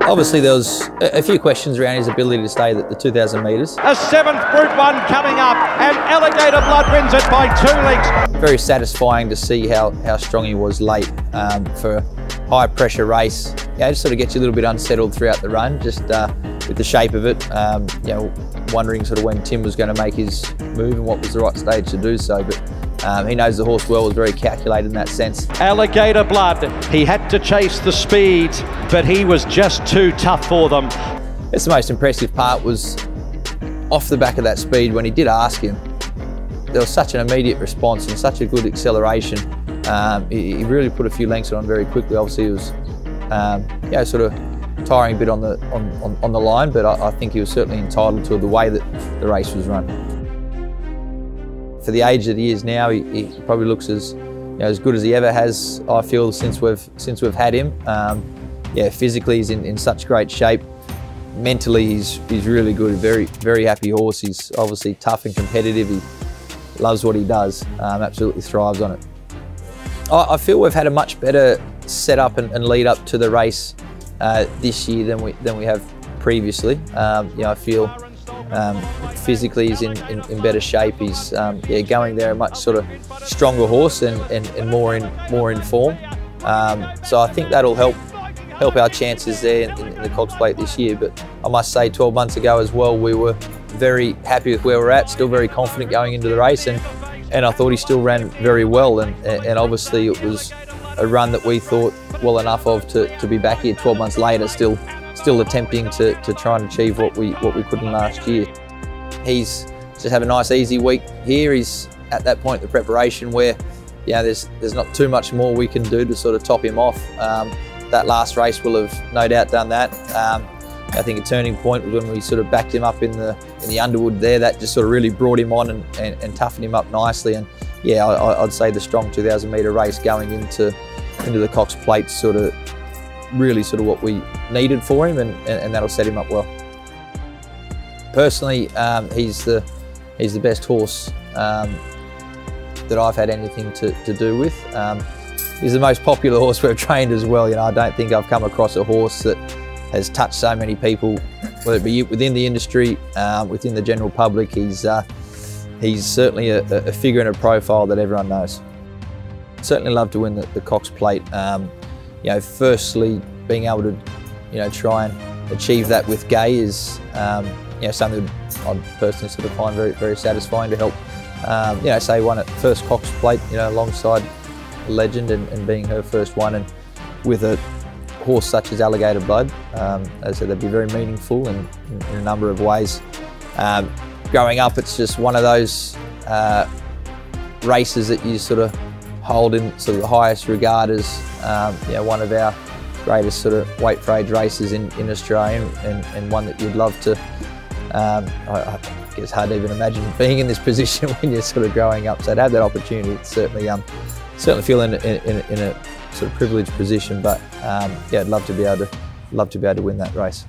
Obviously there was a few questions around his ability to stay at the 2,000 metres. A seventh Group 1 coming up, and Alligator Blood wins it by 2 lengths. Very satisfying to see how strong he was late for a high pressure race. Yeah, it just sort of gets you a little bit unsettled throughout the run, just with the shape of it. You know, wondering sort of when Tim was going to make his move and what was the right stage to do so. But he knows the horse well, was very calculated in that sense. Alligator Blood, he had to chase the speed, but he was just too tough for them. That's the most impressive part, was off the back of that speed when he did ask him. There was such an immediate response and such a good acceleration. He really put a few lengths on very quickly. Obviously he was yeah, sort of tiring a bit on the line, but I think he was certainly entitled to the way that the race was run. For the age that he is now, he probably looks as as good as he ever has, I feel, since we've had him. Yeah, physically he's in such great shape. Mentally he's really good. Very happy horse. He's obviously tough and competitive. He loves what he does. Absolutely thrives on it. I feel we've had a much better setup and lead up to the race this year than we have previously. I feel physically he's in better shape. He's yeah, going there a much sort of stronger horse and more in form. So I think that'll help our chances there in the Cox Plate this year. But I must say, 12 months ago as well, we were very happy with where we're at. Still very confident going into the race, and I thought he still ran very well. And obviously it was a run that we thought well enough of to be back here 12 months later, still attempting to try and achieve what we couldn't last year. He's just had a nice easy week here. He's at that point in the preparation where there's not too much more we can do to sort of top him off. That last race will have no doubt done that. I think a turning point was when we sort of backed him up in the underwood there. That just sort of really brought him on and toughened him up nicely. And yeah, I'd say the strong 2,000 metre race going into the Cox Plate really what we needed for him, and that'll set him up well. Personally, he's the best horse that I've had anything to do with. He's the most popular horse we've trained as well. I don't think I've come across a horse that has touched so many people, whether it be within the industry, within the general public. He's certainly a figure and a profile that everyone knows. Certainly love to win the Cox Plate. Firstly, being able to try and achieve that with Gai is something that I'd personally sort of find very satisfying, to help say won at first Cox Plate alongside a legend and being her first one, and with a horse such as Alligator Blood. As I said, they'd be very meaningful in a number of ways. Growing up, it's just one of those races that you sort of hold in sort of the highest regard as one of our greatest sort of weight for age races in Australia, and one that you'd love to. I guess it's hard to even imagine being in this position when you're sort of growing up. So to have that opportunity, it's certainly feel in a sort of privileged position. But yeah, I'd love to be able to win that race.